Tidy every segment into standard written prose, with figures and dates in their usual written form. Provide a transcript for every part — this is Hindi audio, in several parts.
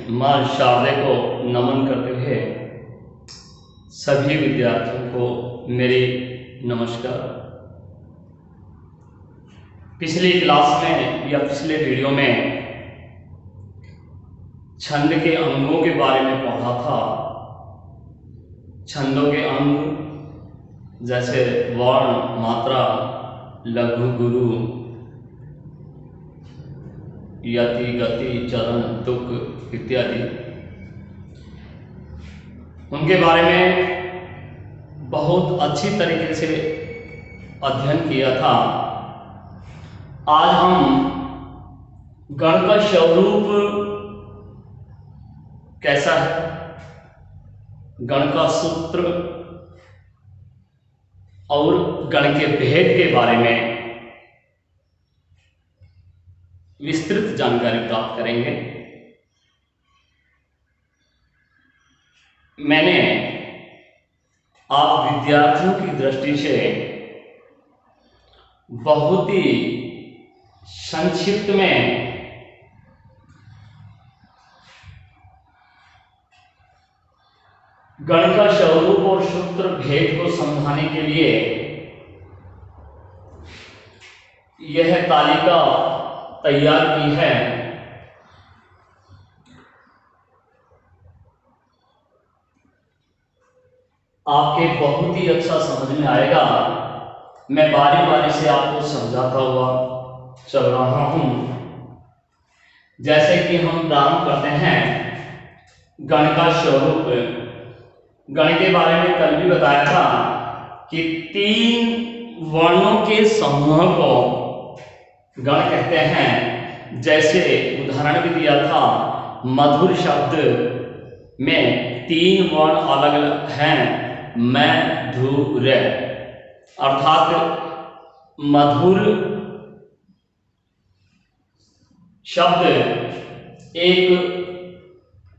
माँ शारदे को नमन करते हुए सभी विद्यार्थियों को मेरी नमस्कार। पिछली क्लास में या पिछले वीडियो में छंद के अंगों के बारे में पढ़ा था। छंदों के अंग जैसे वर्ण, मात्रा, लघु, गुरु, यति, गति, चरण, तुक इत्यादि, उनके बारे में बहुत अच्छी तरीके से अध्ययन किया था। आज हम गण का स्वरूप कैसा है, गण का सूत्र और गण के भेद के बारे में विस्तृत जानकारी प्राप्त करेंगे। मैंने आप विद्यार्थियों की दृष्टि से बहुत ही संक्षिप्त में गण का स्वरूप और सूत्र भेद को समझाने के लिए यह तालिका तैयार की है। आपके बहुत ही अच्छा समझ में आएगा। मैं बारी बारी से आपको समझाता हुआ चल रहा हूं। जैसे कि हम प्रारंभ करते हैं गण का स्वरूप। गण के बारे में कल भी बताया था कि 3 वर्णों के समूह को गण कहते हैं। जैसे उदाहरण भी दिया था, मधुर शब्द में 3 वर्ण अलग अलग हैं। मधुर अर्थात मधुर शब्द एक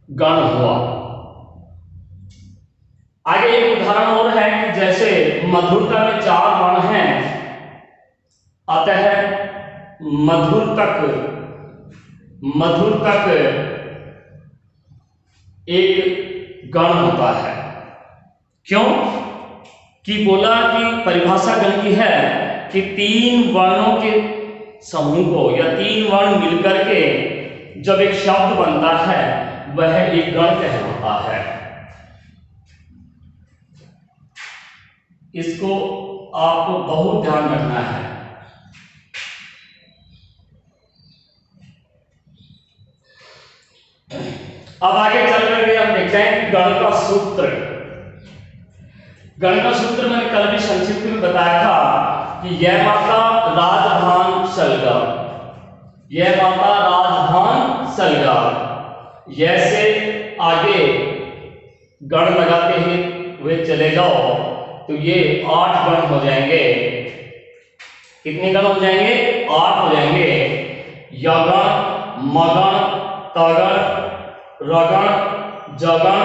गण हुआ। आगे एक उदाहरण और है कि जैसे मधुरता में 4 वर्ण हैं, अतः मधुर तक एक गण होता है। क्यों कि बोला कि परिभाषा गण की है कि 3 वर्णों के समूह को या 3 वर्ण मिलकर के जब एक शब्द बनता है वह एक गण कहलाता है। इसको आपको बहुत ध्यान रखना है। अब आगे चल करके हम देखते हैं कि गण का सूत्र। गण का सूत्र मैंने कल भी संक्षिप्त में बताया था कि यह मात्रा राजधान सलगा, यह मात्रा राजधान सलगा, यह से आगे गण लगाते हुए चले जाओ तो ये 8 गण हो जाएंगे। कितने गण हो जाएंगे? 8 हो जाएंगे। यगण, मगण, तगण, रगण, जगण,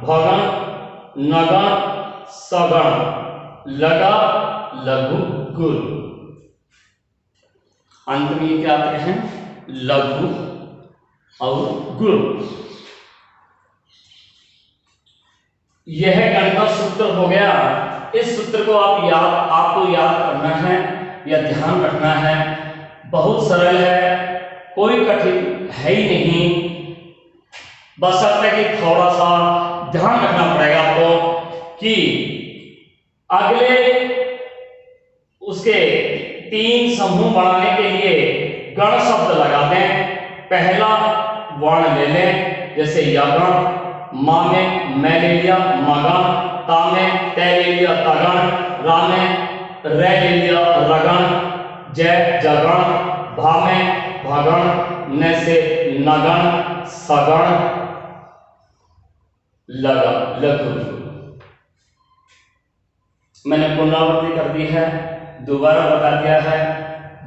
भगण, नगण, सगण, लगा, लघु, गुरु। अंत में क्या आते हैं? लघु और गुरु। यह गण का सूत्र हो गया। इस सूत्र को आपको याद करना है या ध्यान रखना है। बहुत सरल है, कोई कठिन है ही नहीं। बस कि थोड़ा सा ध्यान रखना पड़ेगा आपको कि अगले उसके 3 समूह बनाने के लिए गण शब्द लगा दें। पहला वर्ण ले लें, जैसे यगण, मा में मैं ले लिया मगण, ता में तै ले लिया तगण, रा में रे ले लिया रगण, जय जगण, भा में भगण, न से नगण, सगण, लगा, लघु। मैंने पुनरावृत्ति कर दी है, दोबारा बता दिया है।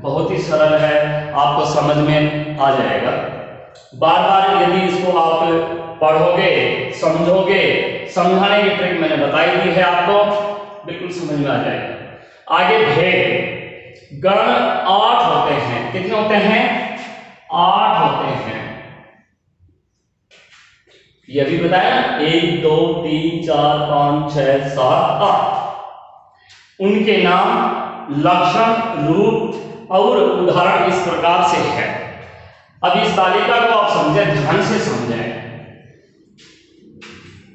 बहुत ही सरल है, आपको समझ में आ जाएगा। बार बार यदि इसको आप पढ़ोगे, समझोगे, समझाने की ट्रिक मैंने बताई दी है, आपको बिल्कुल समझ में आ जाएगा। आगे भेद। गण 8 होते हैं। कितने होते हैं? 8 होते हैं। ये भी बताया ना, 1 2 3 4 5 6 7 8। उनके नाम, लक्षण, रूप और उदाहरण इस प्रकार से है। अब इस तालिका को आप समझें, ध्यान से समझें।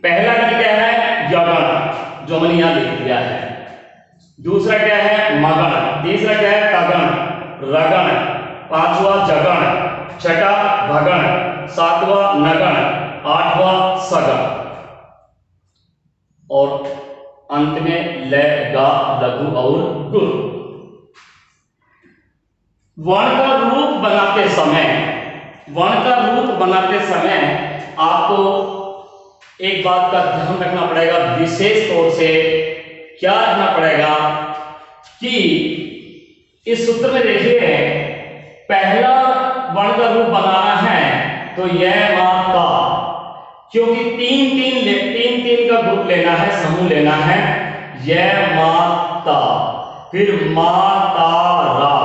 पहला गण क्या है? यगण, जो मैंने यहां लिख दिया है। दूसरा क्या है? मगण। तीसरा क्या है? तगण, रगण। पांचवा जगण, छठा भगण, सातवां नगण, आठवां सगण और अंत में ल, गा, लघु और गुरु। वर्ण का रूप बनाते समय आपको एक बात का ध्यान रखना पड़ेगा, विशेष तौर से क्या रखना पड़ेगा कि इस सूत्र में देखिए, पहला वर्ण का रूप बनाना है तो यह माता, क्योंकि तीन का ग्रुप लेना है, समूह लेना है। यह माता, फिर मातारा,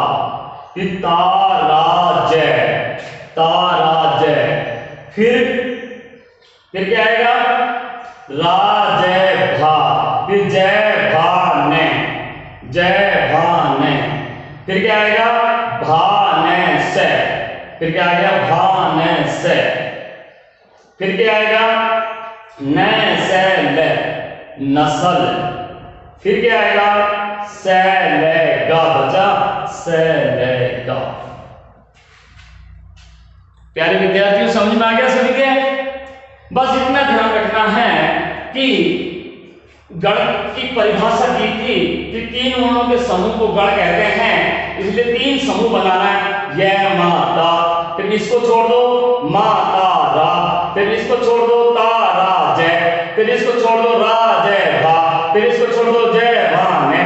फिर ताराजय, फिर क्या आएगा? राजय भा, फिर जय भाने, फिर क्या आएगा? भाने से, फिर क्या आएगा? भाने से, फिर क्या आएगा? न से ले, नस्ल, फिर क्या आएगा? से लेगा, बचा से लेगा। प्यारे विद्यार्थियों, समझ में आ गया सभी के? बस इतना ध्यान रखना है कि गण की परिभाषा दी थी कि 3 वर्णों के समूह को गण कहते हैं, इसलिए 3 समूह बनाना है। यह माता, फिर इसको छोड़ दो मातारा, फिर इसको छोड़ दो ताराजय, फिर इसको छोड़ दो राजय भा, फिर इसको छोड़ दो जय भाने।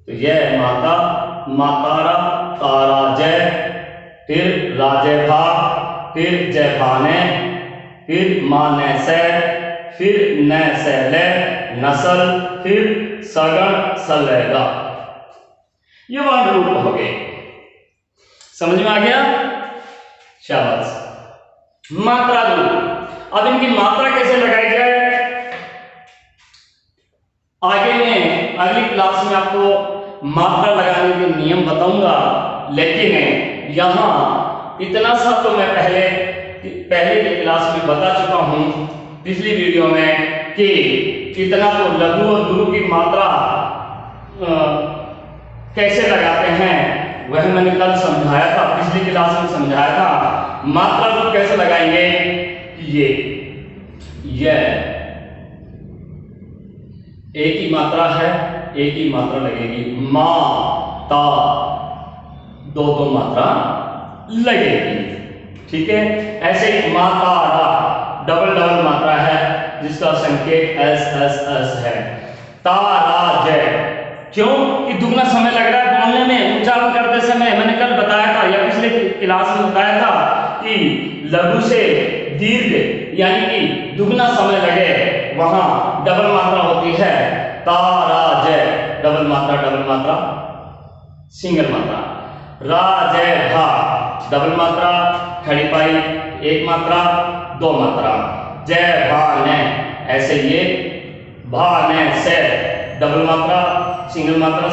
तो यह माता, मातारा, ताराजय, फिर राजय भा, फिर जय भाने, फिर माने से, फिर न से ले, नस्ल, फिर सगण सलेगा। ये वर्ण रूप हो गए। समझ में आ गया? शाबाश। मात्रा रूप, अब इनकी मात्रा कैसे लगाई जाए, आगे में अगली क्लास में आपको मात्रा लगाने के नियम बताऊंगा। लेकिन यहां इतना सा तो मैं पहले की क्लास में बता चुका हूं, पिछली वीडियो में, कि इतना तो लघु और गुरु की मात्रा कैसे लगाते हैं वह मैंने कल समझाया था, पिछली क्लास में समझाया था। मात्रा रूप कैसे लगाएंगे? ये एक ही मात्रा है, एक ही मात्रा लगेगी। माता, दो मात्रा लगेगी। ठीक है, ऐसे ही मातारा डबल मात्रा है, जिसका संकेत एस एस एस है। ताराजय, क्यों कि दुगना समय लग रहा है बोलने में, उच्चारण करते समय। मैंने कल बताया था या पिछले क्लास में बताया था कि लघु से दीर्घ यानी कि दुगना समय लगे, वहां डबल मात्रा होती है। ताराजय डबल मात्रा, सिंगल मात्रा। राजय भा डबल मात्रा, खड़ी पाई एक मात्रा, 2 मात्रा। जय भाने, ऐसे ये भाने से डबल मात्रा, सिंगल मात्रा,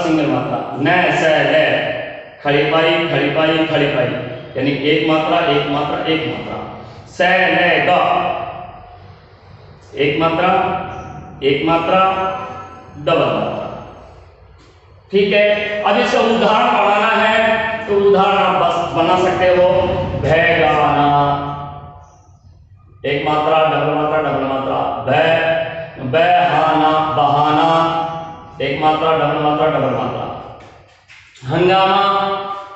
न से ले, खड़ी पाई, यानी एक मात्रा, से लेगा, एक मात्रा, डबल मात्रा। ठीक है, अब इसका उदाहरण बनाना है तो उदाहरण आप बस बना सकते हो। भैगाना, एक मात्रा, डबल मात्रा, बहाना, एक मात्रा, डबल मात्रा। हंगामा,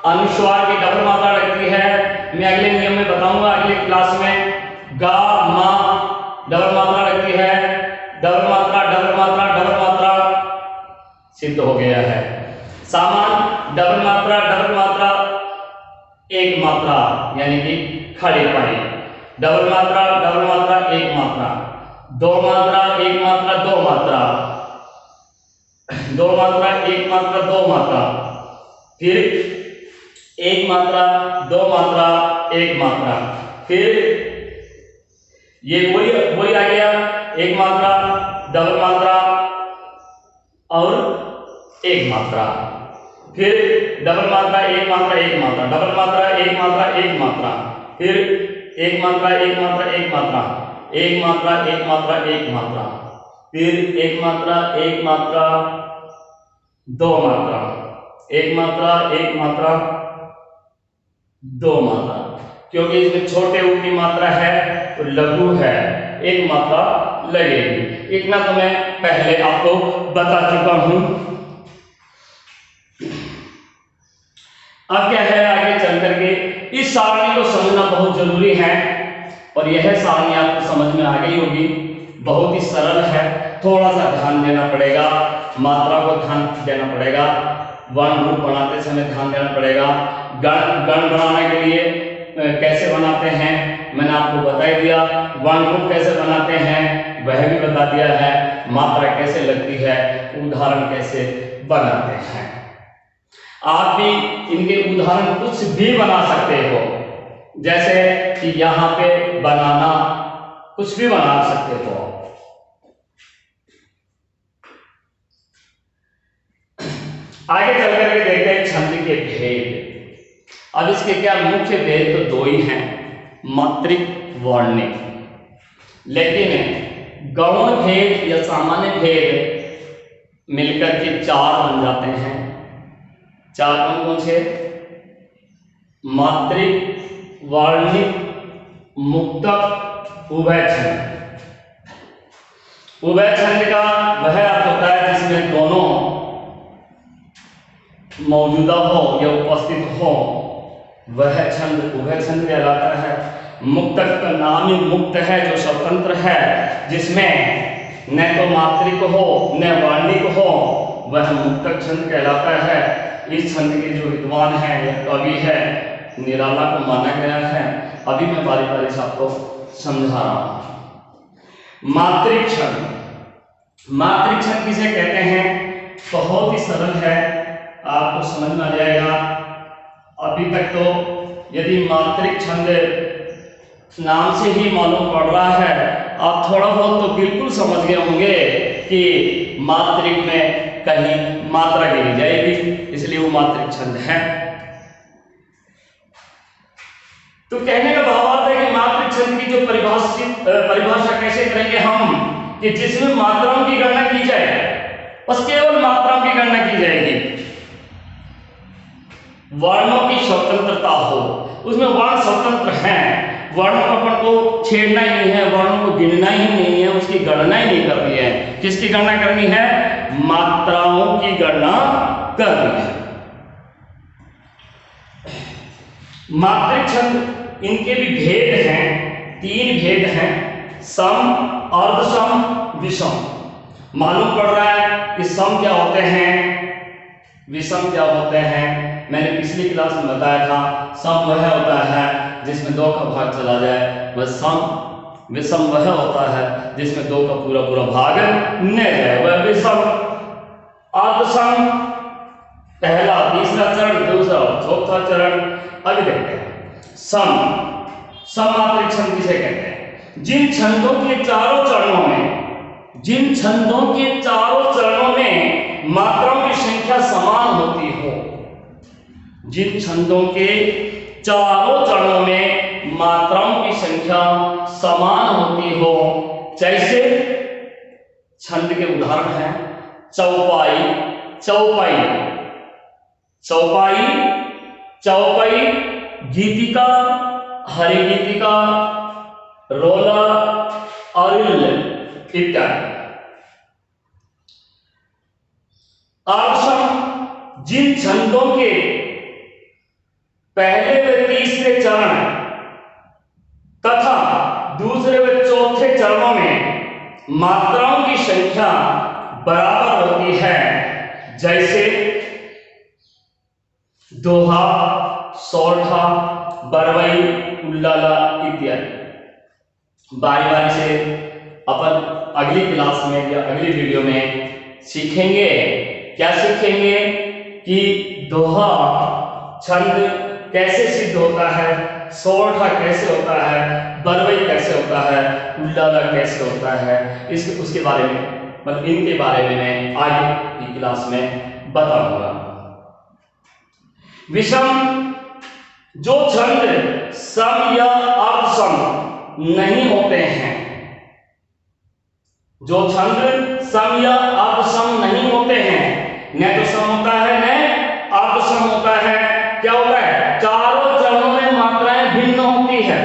अनुस्वार की डबल मात्रा लगती है, मैं अगले नियम में बताऊंगा, अगले क्लास में। गा मा डबल मात्रा लगती है, डबल मात्रा, सिद्ध हो गया है। सामान डबल मात्रा, एक मात्रा, यानी कि खड़ी पाई। डबल मात्रा, एक मात्रा। 2 मात्रा, एक मात्रा, 2 मात्रा। 2 मात्रा, एक मात्रा, 2 मात्रा। फिर एक मात्रा, 2 मात्रा, एक मात्रा। फिर ये वही वही आ गया, एक मात्रा, डबल मात्रा और एक मात्रा, फिर डबल मात्रा, एक मात्रा, एक मात्रा, डबल मात्रा, एक मात्रा, एक मात्रा, फिर एक मात्रा, एक मात्रा, एक मात्रा, एक मात्रा, एक मात्रा, एक मात्रा, फिर एक मात्रा, एक मात्रा, दो मात्रा, एक मात्रा, एक मात्रा, दो मात्रा, क्योंकि इसमें छोटे ऊ की मात्रा है तो लघु है, एक मात्रा लगेगी। इतना तो मैं पहले आपको बता चुका हूं। अब क्या है, आगे चल करके इस सारणी को समझना बहुत जरूरी है, और यह सारणी आपको समझ में आ गई होगी। बहुत ही सरल है, थोड़ा सा ध्यान देना पड़ेगा, मात्रा को ध्यान देना पड़ेगा, वर्ण रूप बनाते समय ध्यान देना पड़ेगा। गण बनाने के लिए कैसे बनाते हैं मैंने आपको बता ही दिया, वर्ण रूप कैसे बनाते हैं वह भी बता दिया है, मात्रा कैसे लगती है, उदाहरण कैसे बनाते हैं। आप भी इनके उदाहरण कुछ भी बना सकते हो, जैसे कि यहाँ पे बनाना, कुछ भी बना सकते हो। आगे चल करके देखते हैं छंद के भेद। अब इसके क्या मुख्य भेद तो दो ही हैं, मात्रिक, वर्णिक, लेकिन गौण भेद या सामान्य भेद मिलकर के चार बन जाते हैं। चार कौन कौन से? मात्रिक, वर्णिक, मुक्तक, उभय छंद। उभय छंद का वह अर्थ होता है जिसमें दोनों मौजूदा हो या उपस्थित हो, वह छंद उभय छंद कहलाता है। मुक्तक का नाम ही मुक्त है, जो स्वतंत्र है, जिसमें न तो मात्रिक हो न वर्णिक हो, वह मुक्तक छंद कहलाता है। इस छंद के जो विद्वान है या कवि है, निराला को माना गया है। अभी मैं बारी बारी से आपको समझा रहा हूं। मात्रिक छंद, मात्रिक छंद किसे कहते हैं? बहुत ही सरल है, आपको समझ में आ जाएगा। अभी तक तो यदि मात्रिक छंद नाम से ही मालूम पड़ रहा है, आप थोड़ा बहुत तो बिल्कुल समझ गए होंगे कि मात्रिक में कहीं मात्रा गिनी जाएगी, इसलिए वो मात्रिक छंद है। तो कहने का भाव है कि मात्रिक छंद की जो परिभाषा कैसे करेंगे हम, कि जिसमें मात्राओं की गणना की जाए, बस केवल मात्राओं की गणना की जाएगी, वर्णों की स्वतंत्रता हो, उसमें वर्ण स्वतंत्र हैं, वर्णों को अपन को छेड़ना ही नहीं है, वर्णों को गिनना ही नहीं है, उसकी गणना ही नहीं करनी है। किसकी गणना करनी है? मात्राओं की गणना करनी है। मात्रिक छंद, इनके भी भेद हैं, तीन भेद हैं, सम, अर्धसम, विषम। मालूम पड़ रहा है कि सम क्या होते हैं, विषम क्या होते हैं। मैंने पिछली क्लास में बताया था, सम वह होता है जिसमें दो का भाग चला जाए वह सम, विषम वह होता है जिसमें दो का पूरा पूरा भाग न जाए वह विषम। अर्धसम पहला, तीसरा चरण, दूसरा और चौथा चरण। अभी देखते हैं सम। सम मात्रिक छंद किसे कहते हैं? जिन छंदों के चारों चरणों में, जिन छंदों के चारों चरणों में मात्राओं की संख्या समान होती हो, जिन छंदों के चारों चरणों में मात्राओं की संख्या समान होती हो, जैसे छंद के उदाहरण हैं चौपाई, चौपाई, चौपाई, चौपाई, गीतिका, हरि गीतिका, रोला, अरिल इत्यादि। अर्धसम, जिन छंदों के पहले व तीसरे चरण तथा दूसरे व चौथे चरणों में मात्राओं की संख्या बराबर होती है, जैसे दोहा, सौठा, बरवई, उल्लाला इत्यादि। बारी बारी से अपन अगली क्लास में या अगली वीडियो में सीखेंगे। क्या सीखेंगे? कि दोहा छंद कैसे सिद्ध होता है, सोरठा कैसे होता है, बरवई कैसे होता है, उल्लाला कैसे होता है, इसके उसके बारे में मतलब इनके बारे में मैं आगे की क्लास में बताऊंगा। विषम जो छंद सम या अर्धसम नहीं होते हैं, जो छंद सम या अर्धसम नहीं होते हैं, न तो सम होता है न अर्धसम होता है, क्या होता है, चारों चरणों में मात्राएं भिन्न होती है,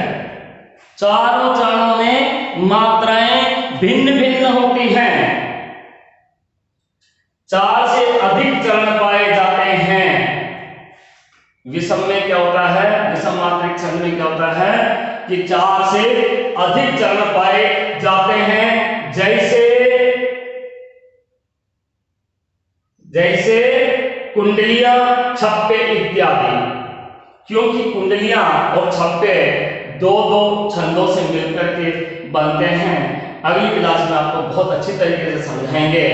चारों चरणों में मात्राएं भिन्न भिन्न होती हैं, 4 से अधिक चरण पाए जाते हैं। विषम में क्या होता है, विषम मात्रिक छंद में क्या होता है कि 4 से अधिक चरण पाए जाते हैं, जैसे कुंडलियां, छप्पे इत्यादि। क्योंकि कुंडलियां और छप्पे दो छंदों से मिलकर के बनते हैं। अगली क्लास में आपको बहुत अच्छी तरीके से समझाएंगे।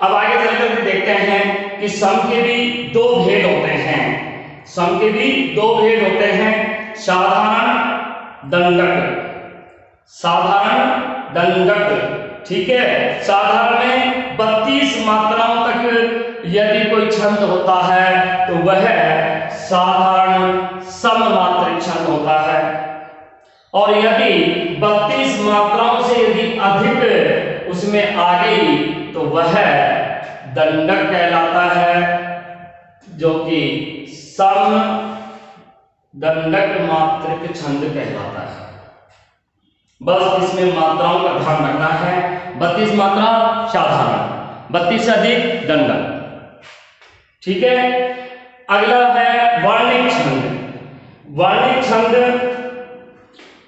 अब आगे चलकर के देखते हैं कि सम के भी 2 भेद होते हैं, सम के भी 2 भेद होते हैं, साधारण दंडक, ठीक है। साधारण में 32 मात्राओं तक यदि कोई छंद होता है तो वह साधारण सममात्रिक छंद होता है, और यदि 32 मात्राओं से यदि अधिक उसमें आ गई तो वह दंडक कहलाता है, जो कि सम दंडक मात्रिक छंद कहलाता है। बस इसमें मात्राओं का ध्यान रखना है। 32 मात्रा साधारण, 32 से अधिक दंडक, ठीक है। अगला है वर्णिक छंद। वर्णिक छंद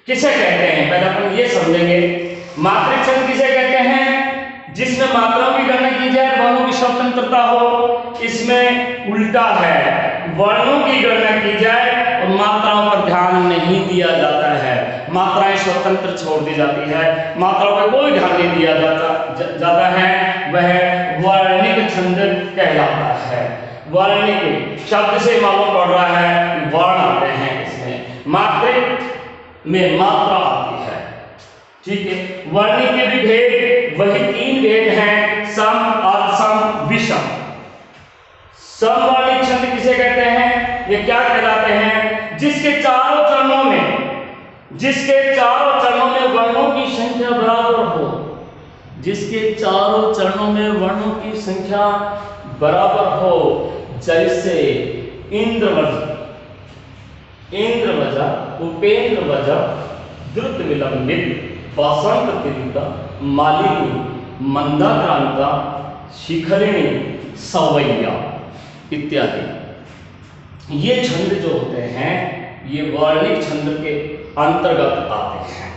किसे कहते हैं, पहले अपन ये समझेंगे। मात्रिक छंद किसे कहते हैं, जिसमें मात्राओं की गणना की जाए, वर्णों की स्वतंत्रता हो। इसमें उल्टा है, वर्णों की गणना की जाए और मात्राओं पर ध्यान नहीं दिया जाता है, मात्राएं स्वतंत्र छोड़ दी जाती है, मात्राओं पर कोई ध्यान नहीं दिया जाता है, वह वर्णिक छंद कहलाता है। वर्णिक शब्द से मालूम पड़ रहा है वर्ण आते हैं इसमें, मात्रिक में मात्रा आती है, ठीक है। वर्णिक के भी भेद वही 3 भेद हैं, सम, अर्धसम, विषम। समवर्णिक छंद किसे कहते हैं, ये क्या कहलाते हैं, जिसके चारों चरणों में वर्णों की संख्या बराबर हो, जिसके चारों चरणों में वर्णों की संख्या बराबर हो। जैसे इंद्रवज, उपेंद्रवज, द्रुत विलंबित, बसंत तीव्र, मालिनी, मंदाक्रांता, शिखरिणी, सवैया इत्यादि। ये छंद जो होते हैं ये वर्णिक छंद के अंतर्गत आते हैं।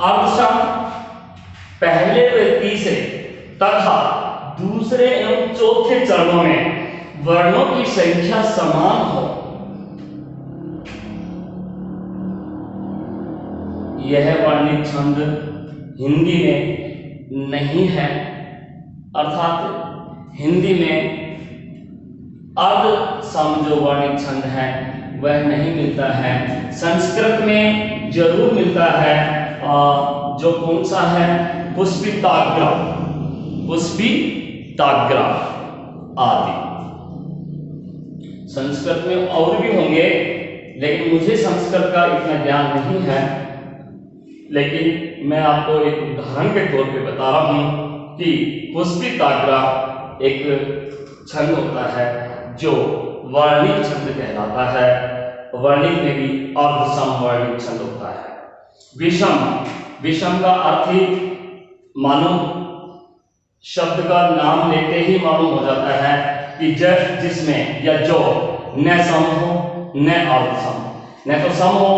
अर्धसम पहले व तीसरे तथा दूसरे एवं चौथे चरणों में वर्णों की संख्या समान हो, यह वर्णिक छंद हिंदी में नहीं है, अर्थात हिंदी में अर्धसम जो वर्णिक छंद है वह नहीं मिलता है। संस्कृत में जरूर मिलता है, जो कौन सा है, पुष्पिताग्र आदि। संस्कृत में और भी होंगे, लेकिन मुझे संस्कृत का इतना ज्ञान नहीं है, लेकिन मैं आपको एक उदाहरण के तौर पे बता रहा हूं कि पुष्पिताग्र एक छंद होता है जो वर्णिक छंद कहलाता है। वर्णिक में भी अर्धसम वर्णिक छंद होता है। विषम का अर्थ ही मालूम, शब्द का नाम लेते ही मालूम हो जाता है कि जिसमें या जो न सम हो न अर्धसम, न तो सम हो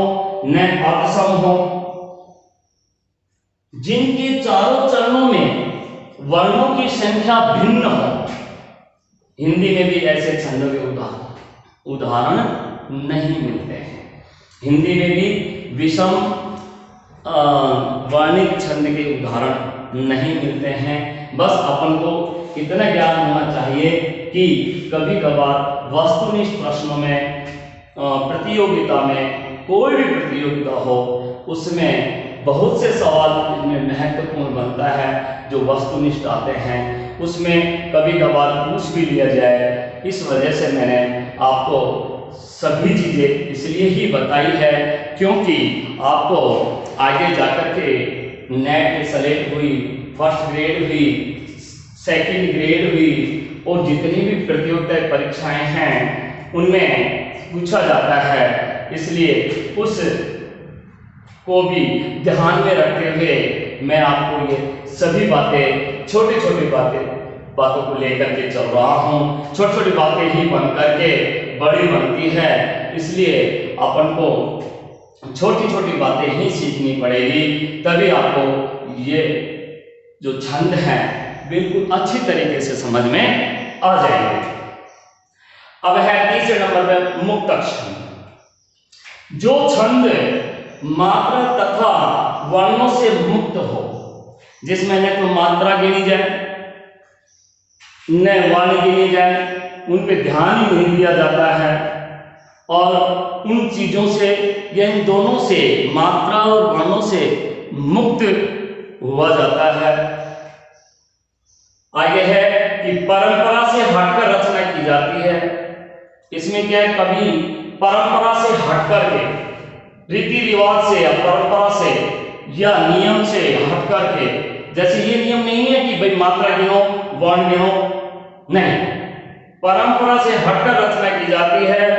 न अर्धसम हो, जिनके चारों चरणों में वर्णों की संख्या भिन्न हो। हिंदी में भी ऐसे छंदों के उदाहरण नहीं मिलते हैं। हिंदी में भी विषम वर्णिक छंद के उदाहरण नहीं मिलते हैं। बस अपन को इतना ज्ञान होना चाहिए कि कभी कभार वस्तुनिष्ठ प्रश्नों में प्रतियोगिता में, कोई भी प्रतियोगिता हो, उसमें बहुत से सवाल इनमें महत्वपूर्ण बनता है जो वस्तुनिष्ठ आते हैं, उसमें कभी कभार पूछ भी लिया जाए। इस वजह से मैंने आपको सभी चीज़ें इसलिए ही बताई है क्योंकि आपको आगे जाकर के नेट की सेलेक्ट हुई, फर्स्ट ग्रेड हुई, सेकंड ग्रेड हुई और जितनी भी प्रतियोगिता परीक्षाएं हैं उनमें पूछा जाता है। इसलिए उस को भी ध्यान में रखते हुए मैं आपको ये सभी बातें, छोटी छोटी बातों को लेकर के चल रहा हूँ। छोटी छोटी बातें ही बन करके बड़ी बनती है, इसलिए अपन को छोटी छोटी बातें ही सीखनी पड़ेगी, तभी आपको ये जो छंद है बिल्कुल अच्छी तरीके से समझ में आ जाएंगे। अब है तीसरे नंबर पे मुक्तक छंद। जो छंद मात्रा तथा वर्णों से मुक्त हो, जिसमें न तो मात्रा गिनी जाए न वर्ण गिनी जाए, उन पे ध्यान ही नहीं दिया जाता है, और उन चीजों से या इन दोनों से, मात्रा और वर्णों से मुक्त हुआ जाता है। आगे है कि परंपरा से हटकर रचना की जाती है। इसमें क्या है, कभी परंपरा से हटकर के, रीति रिवाज से या परंपरा से या नियम से हटकर के, जैसे ये नियम नहीं है कि भाई मात्रा गिनो वर्ण गिनो, नहीं, परंपरा से हटकर रचना की जाती है।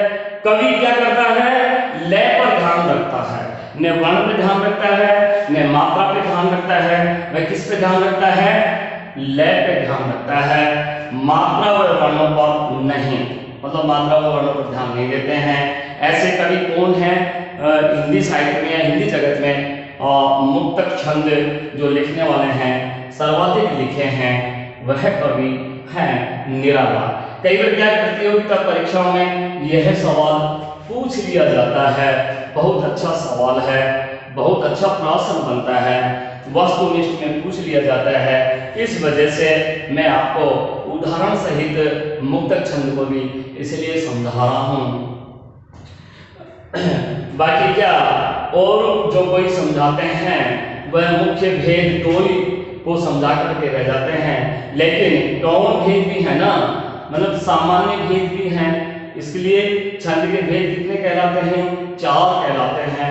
कवि क्या करता है, लय पर ध्यान रखता है, न वर्ण पे ध्यान रखता है, न मात्रा पे ध्यान रखता है, वह किस पे ध्यान रखता है, लय पे ध्यान रखता है, मात्रा व वर्णों पर नहीं, मतलब मात्रा व वर्णों पर ध्यान नहीं देते हैं। ऐसे कवि कौन है हिंदी साहित्य में या हिंदी जगत में? मुक्तक छंद जो लिखने वाले हैं, सर्वाधिक लिखे हैं, वह कवि हैं निराला। कई बार क्या प्रतियोगिता परीक्षाओं में यह सवाल पूछ लिया जाता है, बहुत अच्छा सवाल है, बहुत अच्छा प्रश्न बनता है, वस्तुनिष्ठ में पूछ लिया जाता है। इस वजह से मैं आपको उदाहरण सहित मुक्तक छंद को भी इसलिए समझा रहा हूँ। बाकी क्या और जो कोई समझाते हैं वह मुख्य भेद दो ही को समझा करके रह जाते हैं, लेकिन गौण भेद भी है ना, मतलब सामान्य भेद भी हैं। इसलिए छंद के भेद कितने कहलाते हैं? 4 कहलाते हैं।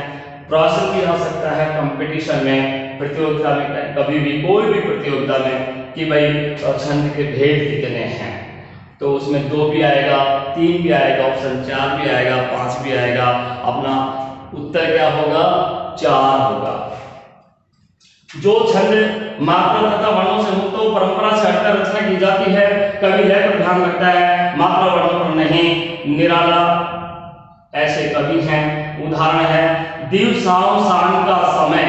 प्रश्न भी आ सकता है कंपटीशन में, प्रतियोगिता में, कभी भी कोई भी प्रतियोगिता में कि भाई छंद के भेद कितने हैं, तो उसमें 2 भी आएगा, 3 भी आएगा, ऑप्शन 4 भी आएगा, 5 भी आएगा। अपना उत्तर क्या होगा? 4 होगा। जो छंद मात्रा तथा वर्णों से मुक्त हो, परंपरा से हटकर रचना की जाती है, कवि लय पर ध्यान रखता है, मात्रा वर्णों पर नहीं, निराला ऐसे कवि हैं। उदाहरण है, दिवसाओं शाम का समय,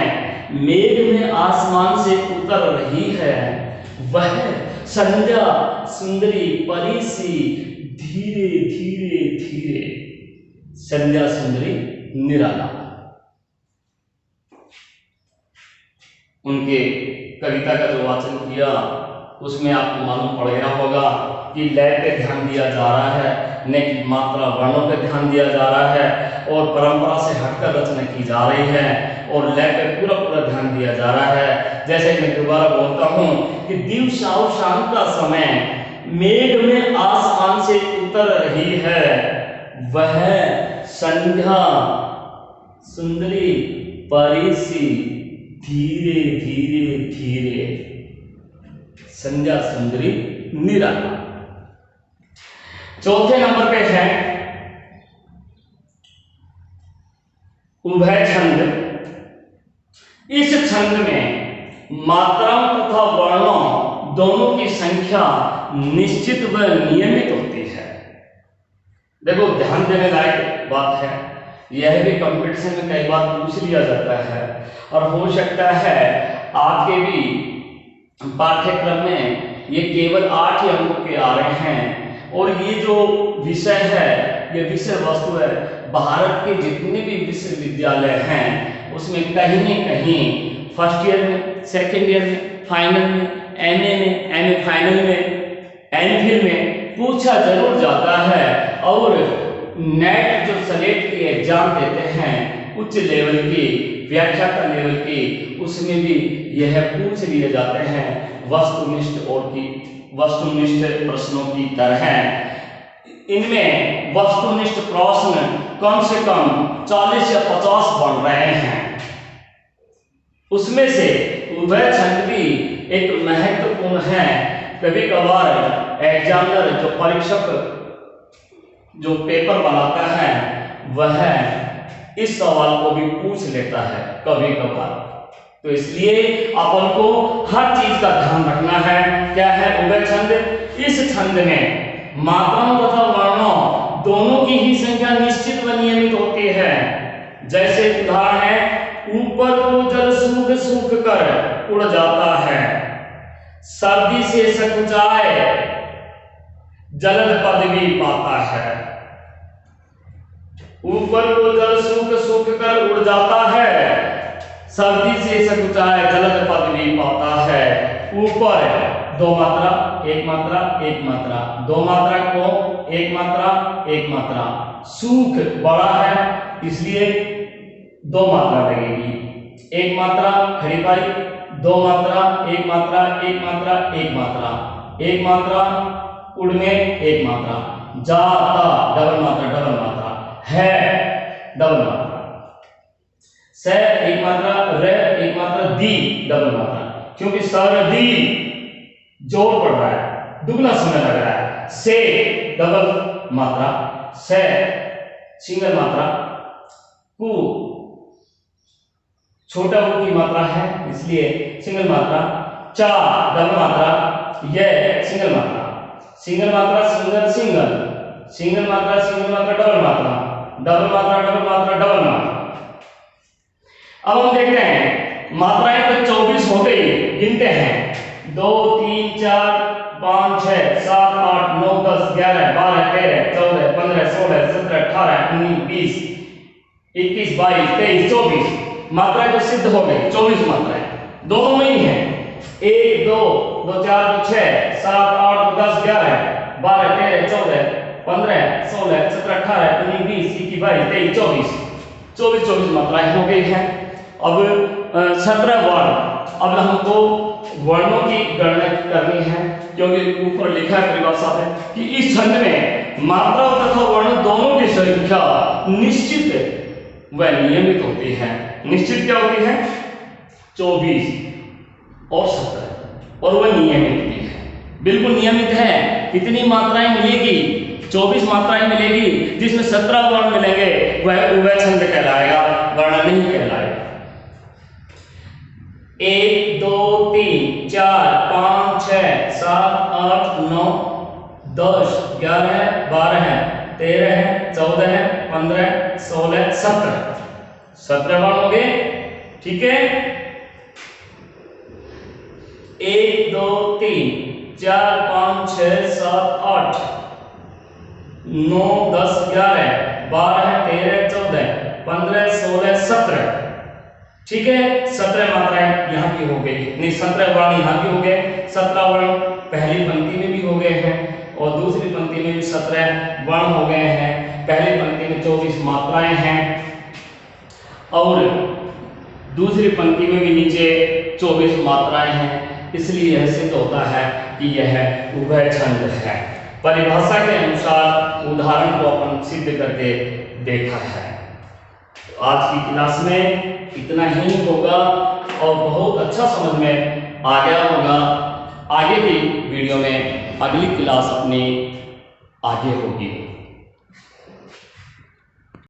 मेघ में आसमान से उतर रही है, वह संध्या सुंदरी परी सी धीरे धीरे धीरे। संध्या सुंदरी निराला। उनके कविता का जो वाचन किया उसमें आपको मालूम पड़ गया होगा कि लय पे ध्यान दिया जा रहा है, न कि मात्रा वर्णों पे ध्यान दिया जा रहा है, और परंपरा से हटकर रचना की जा रही है, और लय पे पूरा पूरा ध्यान दिया जा रहा है। जैसे मैं दोबारा बोलता हूँ कि दिवसाओं शाम का समय, मेघ में आसमान से उतर रही है, वह संध्या सुंदरी परी सी धीरे धीरे धीरे। संध्या सुंदरी निराला। चौथे नंबर पे है उभय छंद। इस छंद में मात्राओं तथा वर्णों दोनों की संख्या निश्चित व नियमित होती है। देखो, ध्यान देने लायक बात है, यह भी कंपटीशन में कई बार पूछ लिया जाता है, और हो सकता है आपके भी पाठ्यक्रम में ये केवल 8 ही अंकों के आ रहे हैं, और ये जो विषय है, ये विषय वस्तु है, भारत के जितने भी विश्वविद्यालय हैं उसमें कहीं न कहीं फर्स्ट ईयर में, सेकेंड ईयर में, फाइनल में, एमए में, एमए फाइनल में, एमफिल में पूछा जरूर जाता है। और नेट जो सलेट की एग्जाम देते हैं उच्च लेवल की, व्याख्याता लेवल की, उसमें भी यह पूछ लिए जाते हैं वस्तुनिष्ठ प्रश्नों की तरह। इनमें वस्तुनिष्ठ प्रश्न कम से कम 40 या 50 बन रहे हैं। उसमें से उभय छंद भी एक महत्वपूर्ण है। कभी कभार एग्जामिनर जो परीक्षक जो पेपर बनाता है वह इस सवाल को भी पूछ लेता है कभी कभार। तो इसलिए अपन को हर चीज का ध्यान रखना है। क्या है उभय छंद? इस छंद में मात्राओं तथा वर्णों दोनों की ही संख्या निश्चित व नियमित होती है। जैसे उदाहरण है, ऊपर को जल सूख सूख कर उड़ जाता है, सर्दी से सकुचाए जलद पदवी पाता है। ऊपर को जल सूख सूख कर उड़ जाता है, सर्दी से सकुचाए जलद पदवी पाता है। ऊपर दो मात्रा, एक मात्रा, एक मात्रा, दो मात्रा को एक मात्रा, एक मात्रा। सूख बड़ा है इसलिए दो मात्रा लगेगी। एक मात्रा खड़ी पाई, दो मात्रा, एक मात्रा, एक मात्रा, एक मात्रा, एक मात्रा, उड़ में एक मात्रा, जाता डबल मात्रा, डबल मात्रा, है डबल मात्रा, स एक मात्रा, रे एक मात्रा, दी डबल मात्रा। क्योंकि सर्दी जोर पड़ रहा है, दुगना समय लग रहा है। से डबल मात्रा, से सिंगल मात्रा, कु छोटा ऊ की मात्रा है इसलिए सिंगल मात्रा, चा डबल मात्रा, ये सिंगल मात्रा, सिंगल मात्रा, सिंगल सिंगल, सिंगल मात्रा, सिंगल मात्रा, डबल मात्रा, डबल मात्रा, डबल मात्रा, डबल मात्रा। अब हम देखते हैं मात्राएं तो 24 हो गई, गिनते हैं 2 3 4 5 6 7 8 9 10 11 12 13 14 15 16 17 18 19 20 21 22 23 24 मात्राएं तो सिद्ध हो गई। 24 मात्राएं दोनों में ही है। 1 2 2 4 2 6 7 8 10 11 12 13 14 15 16 17 18 19 20 21 22 23 24 24 मात्राएं हो गई हैं। अब 17 वर्ण, अब हमको वर्णों की गणना करनी है क्योंकि ऊपर लिखा है परिभाषा में कि इस छंद में मात्रा तथा वर्ण दोनों की संख्या निश्चित व नियमित होती है। निश्चित क्या होती है? 24 और 17 और वह नियमित भी है, बिल्कुल नियमित है। कितनी मात्राएं मिलेगी? 24 मात्राएं मिलेगी जिसमें 17 वर्ण मिलेंगे, वह उभय छंद कहलाएगा, वर्ण नहीं कहलाएगा। 1 2 3 4 5 6 7 8 9 10 11 12 13 14 15 16 17 वर्ण हो गए। ठीक है, 1 2 3 4 5 6 7 8 9 10 11 12 13 14 15 16 17। ठीक है, 17 मात्राएं यहाँ की हो गई, नहीं 17 वर्ण यहाँ की हो गए। 17 वर्ण पहली पंक्ति में भी हो गए हैं और दूसरी पंक्ति में भी 17 वर्ण हो गए हैं। पहली पंक्ति में 24 मात्राएं हैं और दूसरी पंक्ति में भी नीचे 24 मात्राएं हैं, इसलिए यह सिद्ध होता है कि यह उभय छंद है। परिभाषा के अनुसार उदाहरण को अपन सिद्ध करके देखा है। आज की क्लास में इतना ही होगा और बहुत अच्छा समझ में आ गया होगा। आगे की वीडियो में अगली क्लास अपनी आगे होगी।